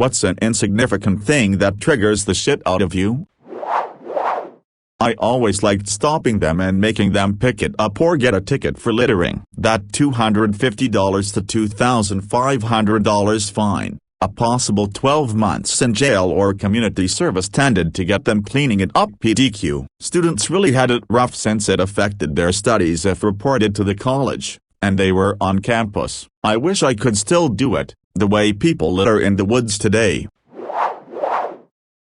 What's an insignificant thing that triggers the shit out of you? I always liked stopping them and making them pick it up or get a ticket for littering. That $250 to $2,500 fine, a possible 12 months in jail or community service tended to get them cleaning it up. PDQ. Students really had it rough since it affected their studies if reported to the college, and they were on campus. I wish I could still do it, the way people litter in the woods today.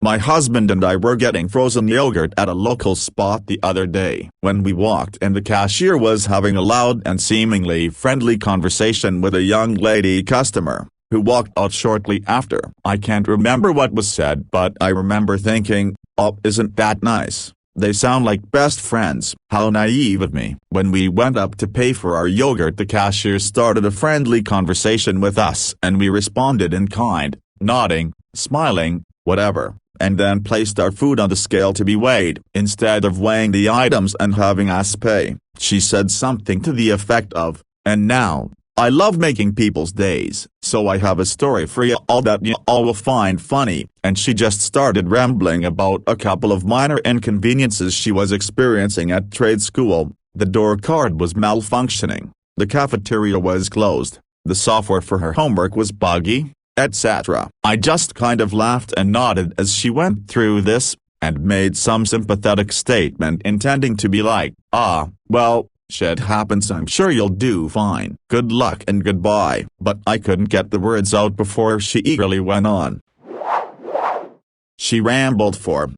My husband and I were getting frozen yogurt at a local spot the other day. When we walked in, the cashier was having a loud and seemingly friendly conversation with a young lady customer, who walked out shortly after. I can't remember what was said, but I remember thinking, oh, isn't that nice? They sound like best friends. How naive of me. When we went up to pay for our yogurt, the cashier started a friendly conversation with us and we responded in kind, nodding, smiling, whatever, and then placed our food on the scale to be weighed. Instead of weighing the items and having us pay, she said something to the effect of, "And now, I love making people's days, so I have a story for you all that you all will find funny," and she just started rambling about a couple of minor inconveniences she was experiencing at trade school. The door card was malfunctioning, the cafeteria was closed, the software for her homework was buggy, etc. I just kind of laughed and nodded as she went through this, and made some sympathetic statement intending to be like, "Ah, well, shit happens, I'm sure you'll do fine. Good luck and goodbye." But I couldn't get the words out before she eagerly went on. She rambled for,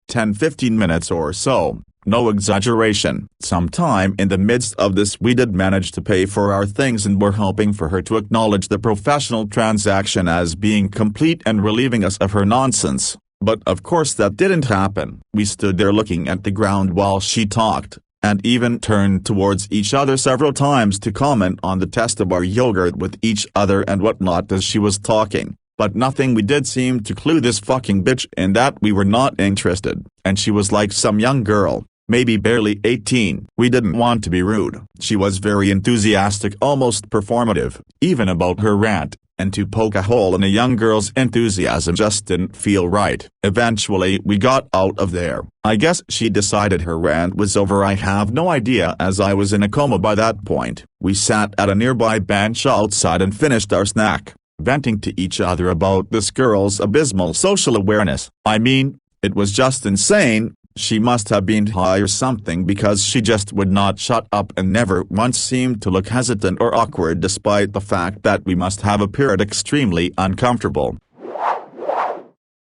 10-15 minutes or so, no exaggeration. Sometime in the midst of this we did manage to pay for our things and were hoping for her to acknowledge the professional transaction as being complete and relieving us of her nonsense. But of course that didn't happen. We stood there looking at the ground while she talked, and even turned towards each other several times to comment on the taste of our yogurt with each other and whatnot as she was talking, but nothing we did seemed to clue this fucking bitch in that we were not interested, and she was like some young girl, maybe barely 18. We didn't want to be rude. She was very enthusiastic, almost performative, even about her rant, and to poke a hole in a young girl's enthusiasm just didn't feel right. Eventually we got out of there. I guess she decided her rant was over. I have no idea, as I was in a coma by that point. We sat at a nearby bench outside and finished our snack, venting to each other about this girl's abysmal social awareness. I mean, it was just insane. She must have been high or something because she just would not shut up and never once seemed to look hesitant or awkward despite the fact that we must have appeared extremely uncomfortable.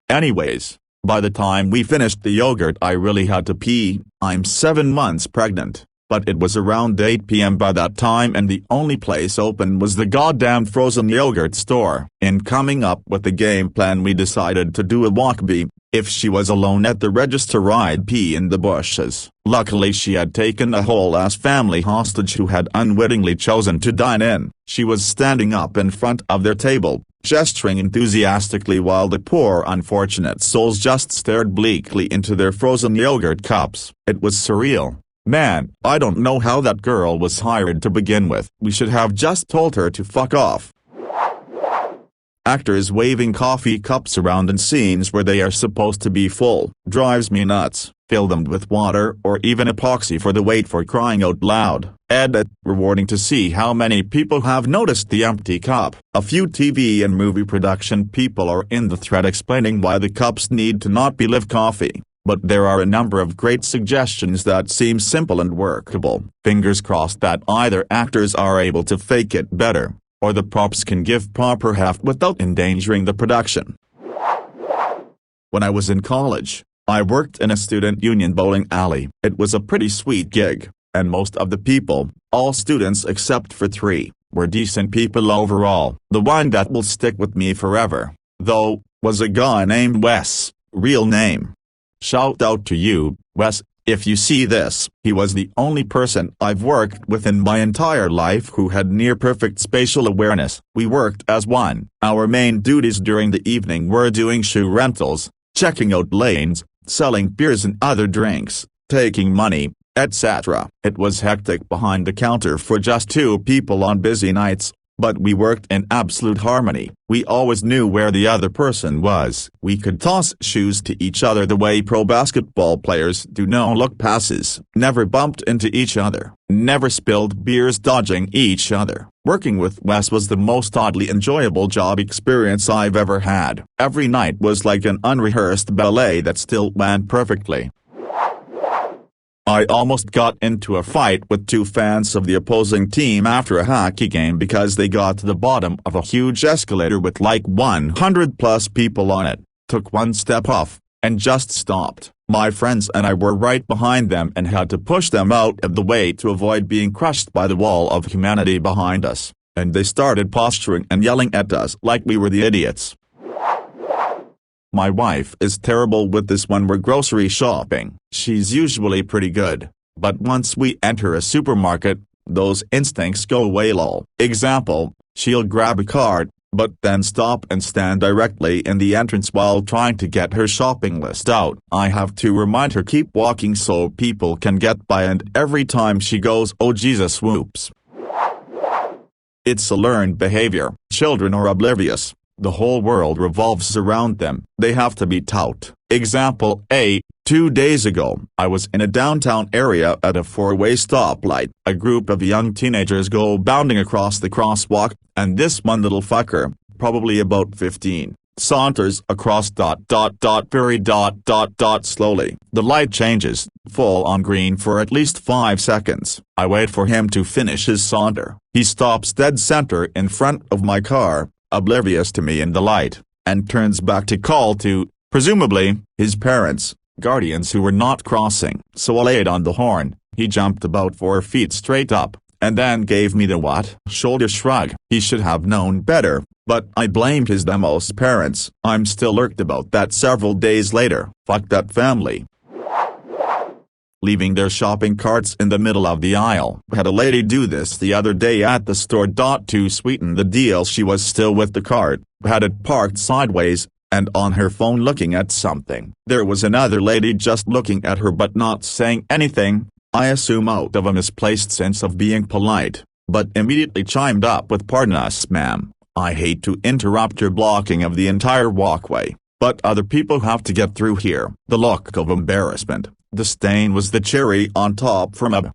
Anyways, by the time we finished the yogurt I really had to pee. I'm 7 months pregnant, but it was around 8 p.m. by that time and the only place open was the goddamn frozen yogurt store. In coming up with the game plan we decided to do a walk-by. If she was alone at the register I'd pee in the bushes. Luckily she had taken a whole-ass family hostage who had unwittingly chosen to dine in. She was standing up in front of their table, gesturing enthusiastically while the poor unfortunate souls just stared bleakly into their frozen yogurt cups. It was surreal. Man, I don't know how that girl was hired to begin with. We should have just told her to fuck off. Actors waving coffee cups around in scenes where they are supposed to be full drives me nuts. Fill them with water or even epoxy for the weight, for crying out loud. Edit. Rewarding to see how many people have noticed the empty cup. A few TV and movie production people are in the thread explaining why the cups need to not be live coffee, but there are a number of great suggestions that seem simple and workable. Fingers crossed that either actors are able to fake it better, or the props can give proper heft without endangering the production. When I was in college, I worked in a student union bowling alley. It was a pretty sweet gig, and most of the people, all students except for 3, were decent people overall. The one that will stick with me forever, though, was a guy named Wes, real name. Shout out to you, Wes, if you see this. He was the only person I've worked with in my entire life who had near-perfect spatial awareness. We worked as one. Our main duties during the evening were doing shoe rentals, checking out lanes, selling beers and other drinks, taking money, etc. It was hectic behind the counter for just 2 people on busy nights, but we worked in absolute harmony. We always knew where the other person was. We could toss shoes to each other the way pro basketball players do. No-look passes. Never bumped into each other. Never spilled beers dodging each other. Working with Wes was the most oddly enjoyable job experience I've ever had. Every night was like an unrehearsed ballet that still went perfectly. I almost got into a fight with two fans of the opposing team after a hockey game because they got to the bottom of a huge escalator with like 100+ people on it, took one step off, and just stopped. My friends and I were right behind them and had to push them out of the way to avoid being crushed by the wall of humanity behind us, and they started posturing and yelling at us like we were the idiots. My wife is terrible with this when we're grocery shopping. She's usually pretty good, but once we enter a supermarket, those instincts go away. Lol. Example, she'll grab a cart, but then stop and stand directly in the entrance while trying to get her shopping list out. I have to remind her keep walking so people can get by, and every time she goes, oh Jesus, whoops. It's a learned behavior. Children are oblivious. The whole world revolves around them. They have to be taught. Example A. 2 days ago, I was in a downtown area at a four-way stoplight. A group of young teenagers go bounding across the crosswalk, and this one little fucker, probably about 15, saunters across very slowly. The light changes, full on green for at least 5 seconds. I wait for him to finish his saunter. He stops dead center in front of my car, oblivious to me in the light, and turns back to call to, presumably, his parents, guardians who were not crossing. So I laid on the horn. He jumped about 4 feet straight up, and then gave me the what? Shoulder shrug. He should have known better, but I blamed his demo's parents. I'm still irked about that several days later. Fuck that family. Leaving their shopping carts in the middle of the aisle. Had a lady do this the other day at the store. To sweeten the deal, she was still with the cart, had it parked sideways, and on her phone looking at something. There was another lady just looking at her but not saying anything, I assume out of a misplaced sense of being polite, but immediately chimed up with, pardon us ma'am, I hate to interrupt your blocking of the entire walkway, but other people have to get through here. The look of embarrassment. The stain was the cherry on top from a.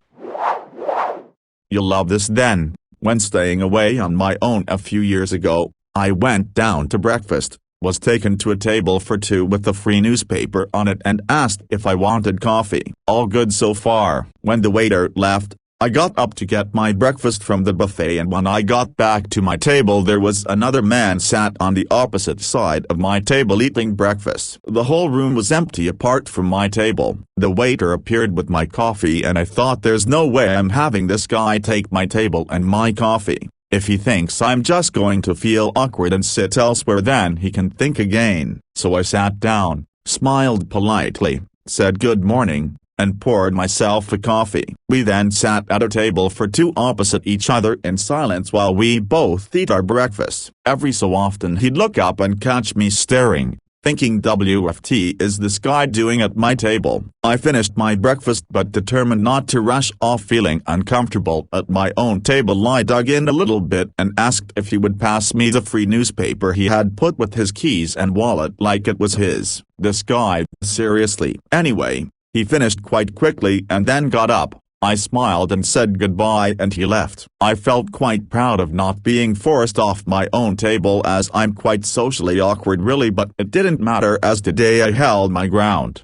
You'll love this then. When staying away on my own a few years ago, I went down to breakfast, was taken to a table for two with a free newspaper on it and asked if I wanted coffee. All good so far. When the waiter left, I got up to get my breakfast from the buffet, and when I got back to my table there was another man sat on the opposite side of my table eating breakfast. The whole room was empty apart from my table. The waiter appeared with my coffee and I thought, there's no way I'm having this guy take my table and my coffee. If he thinks I'm just going to feel awkward and sit elsewhere, then he can think again. So I sat down, smiled politely, said good morning, and poured myself a coffee. We then sat at a table for two opposite each other in silence while we both eat our breakfast. Every so often he'd look up and catch me staring, thinking, WFT is this guy doing at my table? I finished my breakfast but determined not to rush off. Feeling uncomfortable at my own table, I dug in a little bit and asked if he would pass me the free newspaper he had put with his keys and wallet like it was his. This guy, seriously. Anyway, he finished quite quickly and then got up. I smiled and said goodbye and he left. I felt quite proud of not being forced off my own table, as I'm quite socially awkward really, but it didn't matter as today I held my ground.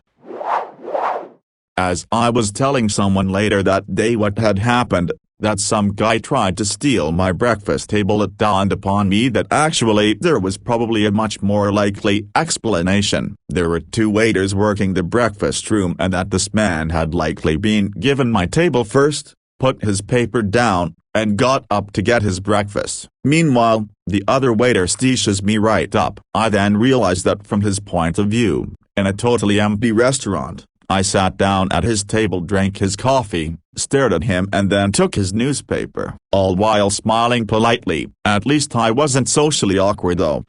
As I was telling someone later that day what had happened, that some guy tried to steal my breakfast table, it dawned upon me that actually there was probably a much more likely explanation. There were two waiters working the breakfast room and that this man had likely been given my table first, put his paper down, and got up to get his breakfast. Meanwhile, the other waiter stishes me right up. I then realized that from his point of view, in a totally empty restaurant, I sat down at his table, drank his coffee, stared at him and then took his newspaper, all while smiling politely. At least I wasn't socially awkward though.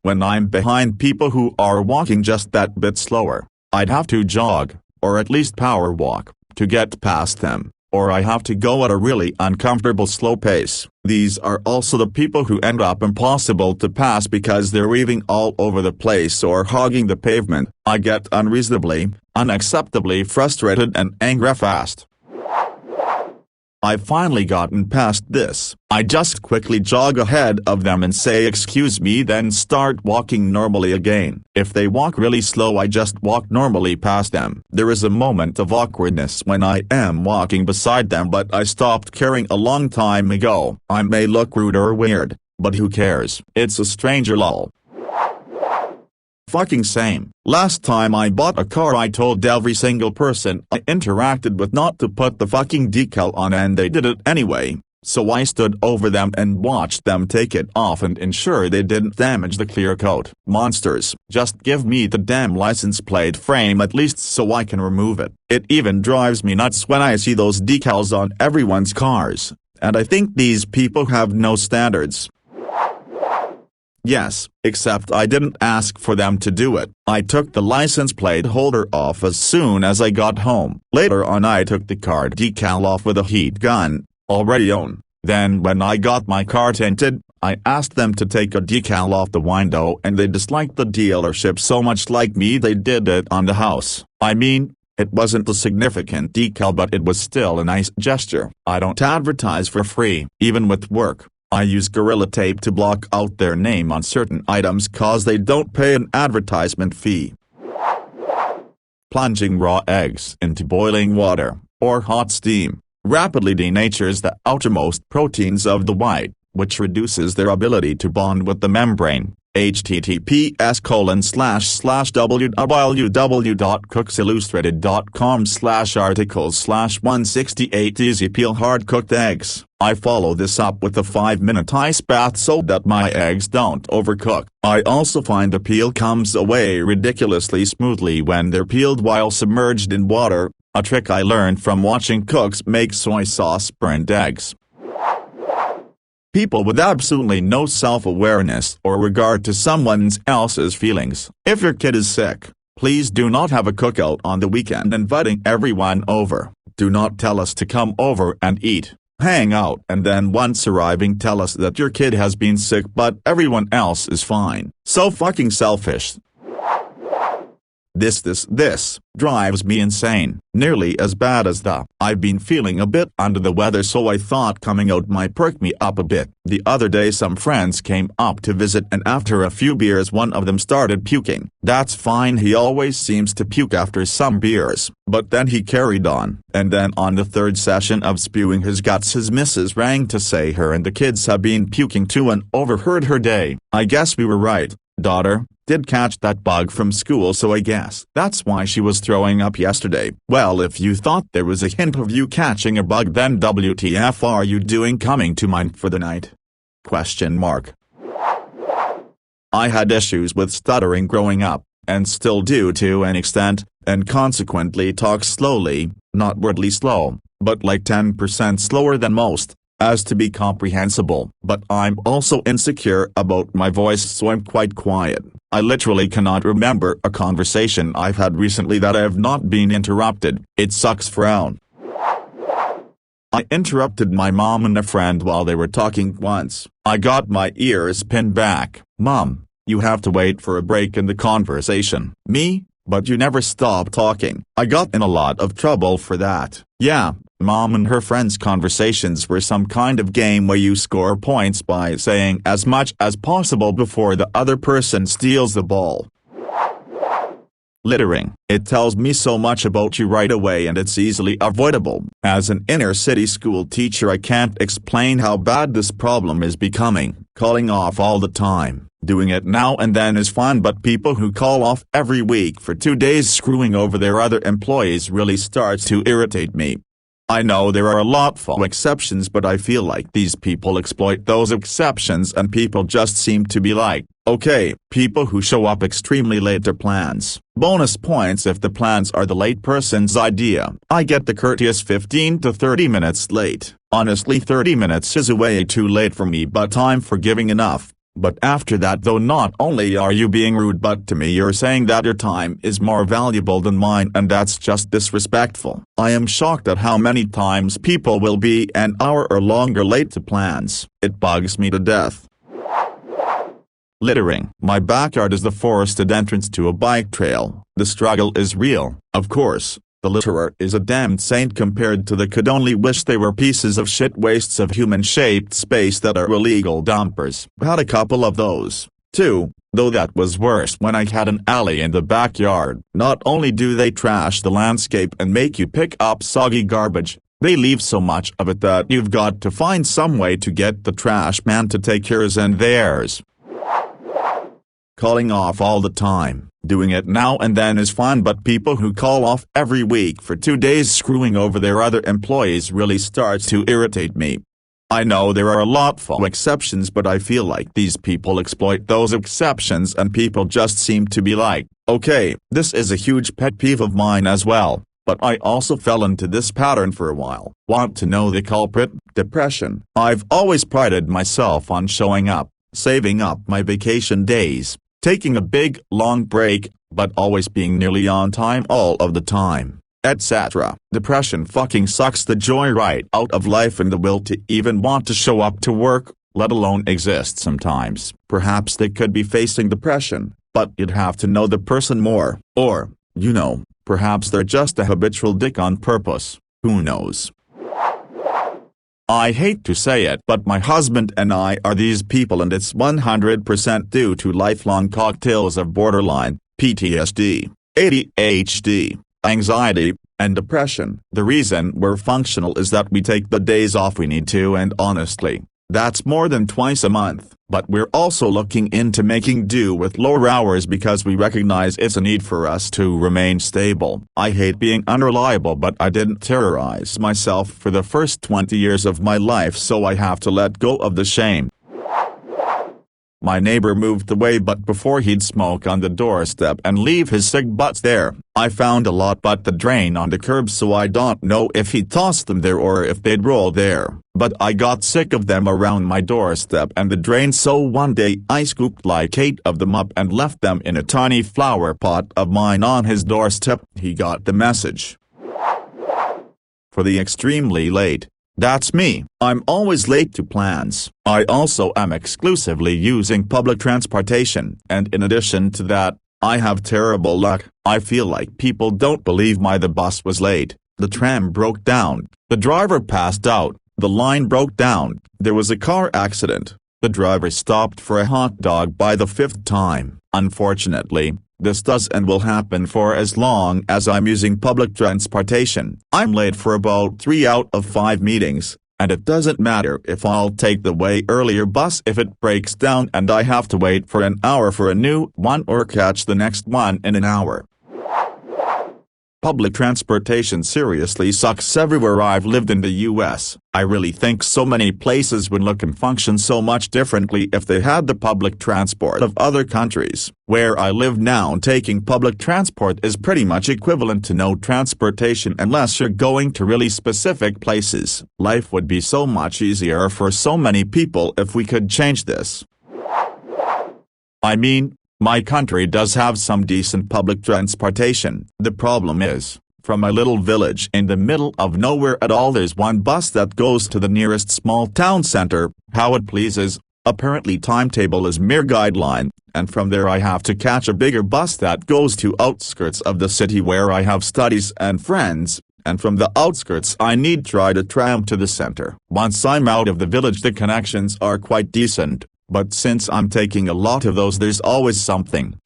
When I'm behind people who are walking just that bit slower, I'd have to jog, or at least power walk, to get past them. or I have to go at a really uncomfortable slow pace. These are also the people who end up impossible to pass because they're weaving all over the place or hogging the pavement. I get unacceptably frustrated and angry fast. I've finally gotten past this. I just quickly jog ahead of them and say excuse me, then start walking normally again. If they walk really slow, I just walk normally past them. There is a moment of awkwardness when I am walking beside them, but I stopped caring a long time ago. I may look rude or weird, but who cares? It's a stranger lol. Fucking same. Last time I bought a car, I told every single person I interacted with not to put the fucking decal on, and they did it anyway. So I stood over them and watched them take it off and ensure they didn't damage the clear coat. Monsters. Just give me the damn license plate frame at least so I can remove it. It even drives me nuts when I see those decals on everyone's cars, and I think these people have no standards. Yes, except I didn't ask for them to do it. I took the license plate holder off as soon as I got home. Later on I took the car decal off with a heat gun, already on. Then when I got my car tinted, I asked them to take a decal off the window, and they disliked the dealership so much like me they did it on the house. I mean, it wasn't a significant decal, but it was still a nice gesture. I don't advertise for free, even with work. I use Gorilla Tape to block out their name on certain items cause they don't pay an advertisement fee. Plunging raw eggs into boiling water, or hot steam, rapidly denatures the outermost proteins of the white, which reduces their ability to bond with the membrane. https://www.cooksillustrated.com/articles/168 Easy Peel Hard Cooked Eggs. I follow this up with a 5-minute ice bath so that my eggs don't overcook. I also find the peel comes away ridiculously smoothly when they're peeled while submerged in water, a trick I learned from watching cooks make soy sauce burned eggs. People with absolutely no self-awareness or regard to someone else's feelings. If your kid is sick, please do not have a cookout on the weekend inviting everyone over. Do not tell us to come over and eat, hang out, and then once arriving tell us that your kid has been sick but everyone else is fine. So fucking selfish. This drives me insane. Nearly as bad as I've been feeling a bit under the weather, so I thought coming out might perk me up a bit. The other day some friends came up to visit, and after a few beers one of them started puking. That's fine, he always seems to puke after some beers. But then he carried on. And then on the third session of spewing his guts his missus rang to say her and the kids have been puking too and overheard her day. I guess we were right. Daughter did catch that bug from school, so I guess that's why she was throwing up yesterday. Well, if you thought there was a hint of you catching a bug, then WTF are you doing coming to mine for the night? ? I had issues with stuttering growing up, and still do to an extent, and consequently talk slowly, not wordly slow, but like 10% slower than most, as to be comprehensible. But I'm also insecure about my voice, so I'm quite quiet. I literally cannot remember a conversation I've had recently that I have not been interrupted. It sucks. Frown. I interrupted my mom and a friend while they were talking once. I got my ears pinned back. Mom, you have to wait for a break in the conversation. Me? But you never stop talking. I got in a lot of trouble for that. Yeah, Mom and her friends' conversations were some kind of game where you score points by saying as much as possible before the other person steals the ball. Littering. It tells me so much about you right away, and it's easily avoidable. As an inner-city school teacher, I can't explain how bad this problem is becoming. Calling off all the time. Doing it now and then is fine, but people who call off every week for 2 days screwing over their other employees really starts to irritate me. I know there are a lot of exceptions, but I feel like these people exploit those exceptions, and people just seem to be like, okay, people who show up extremely late to plans. Bonus points if the plans are the late person's idea. I get the courteous 15 to 30 minutes late. Honestly, 30 minutes is way too late for me, but I'm forgiving enough. But after that though, not only are you being rude, but to me you're saying that your time is more valuable than mine, and that's just disrespectful. I am shocked at how many times people will be an hour or longer late to plans. It bugs me to death. Littering. My backyard is the forested entrance to a bike trail. The struggle is real, of course. The litterer is a damned saint compared to the could only wish they were pieces of shit wastes of human-shaped space that are illegal dumpers. Had a couple of those, too, though that was worse when I had an alley in the backyard. Not only do they trash the landscape and make you pick up soggy garbage, they leave so much of it that you've got to find some way to get the trash man to take yours and theirs. Calling off all the time. Doing it now and then is fine, but people who call off every week for 2 days screwing over their other employees really starts to irritate me. I know there are a lot of exceptions, but I feel like these people exploit those exceptions, and people just seem to be like, okay, this is a huge pet peeve of mine as well, but I also fell into this pattern for a while. Want to know the culprit? Depression. I've always prided myself on showing up, saving up my vacation days, taking a big, long break, but always being nearly on time all of the time, etc. Depression fucking sucks the joy right out of life and the will to even want to show up to work, let alone exist sometimes. Perhaps they could be facing depression, but you'd have to know the person more. Or, perhaps they're just a habitual dick on purpose. Who knows? I hate to say it, but my husband and I are these people, and it's 100% due to lifelong cocktails of borderline, PTSD, ADHD, anxiety, and depression. The reason we're functional is that we take the days off we need to, and honestly, that's more than twice a month. But we're also looking into making do with lower hours because we recognize it's a need for us to remain stable. I hate being unreliable, but I didn't terrorize myself for the first 20 years of my life, so I have to let go of the shame. My neighbor moved away, but before he'd smoke on the doorstep and leave his cig butts there, I found a lot but the drain on the curb, so I don't know if he tossed them there or if they'd roll there, but I got sick of them around my doorstep and the drain, so one day I scooped like 8 of them up and left them in a tiny flower pot of mine on his doorstep. He got the message. For the extremely late. That's me. I'm always late to plans. I also am exclusively using public transportation, and in addition to that, I have terrible luck. I feel like people don't believe the bus was late. The tram broke down, the driver passed out, the line broke down, there was a car accident, the driver stopped for a hot dog by the 5th time. Unfortunately, this does and will happen for as long as I'm using public transportation. I'm late for about 3 out of 5 meetings, and it doesn't matter if I'll take the way earlier bus if it breaks down and I have to wait for an hour for a new one or catch the next one in an hour. Public transportation seriously sucks everywhere I've lived in the US. I really think so many places would look and function so much differently if they had the public transport of other countries. Where I live now, taking public transport is pretty much equivalent to no transportation unless you're going to really specific places. Life would be so much easier for so many people if we could change this. I mean, my country does have some decent public transportation. The problem is, from my little village in the middle of nowhere at all, there's one bus that goes to the nearest small town center, how it pleases. Apparently timetable is mere guideline, and from there I have to catch a bigger bus that goes to outskirts of the city where I have studies and friends, and from the outskirts I need try to tram to the center. Once I'm out of the village the connections are quite decent. But since I'm taking a lot of those, there's always something.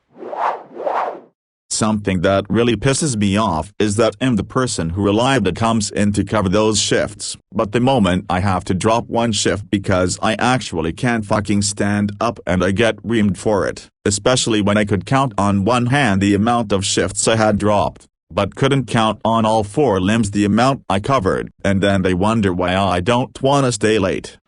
Something that really pisses me off is that I'm the person who reliably comes in to cover those shifts, but the moment I have to drop one shift because I actually can't fucking stand up and I get reamed for it, especially when I could count on one hand the amount of shifts I had dropped, but couldn't count on all 4 limbs the amount I covered, and then they wonder why I don't wanna stay late.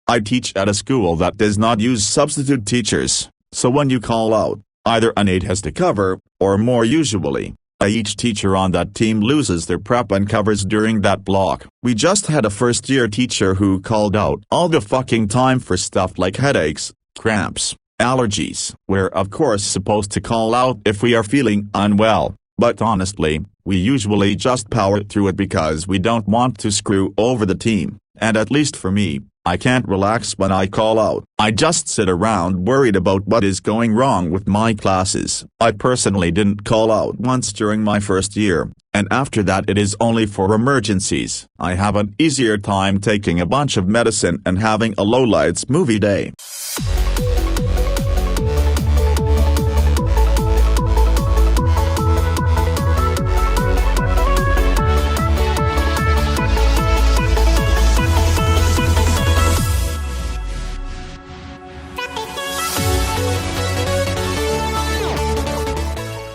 I teach at a school that does not use substitute teachers, so when you call out, either an aide has to cover, or more usually, Each teacher on that team loses their prep and covers during that block. We just had a first-year teacher who called out all the fucking time for stuff like headaches, cramps, allergies. We're of course supposed to call out if we are feeling unwell, but honestly, we usually just power through it because we don't want to screw over the team, and at least for me, I can't relax when I call out. I just sit around worried about what is going wrong with my classes. I personally didn't call out once during my first year, and after that it is only for emergencies. I have an easier time taking a bunch of medicine and having a lowlights movie day.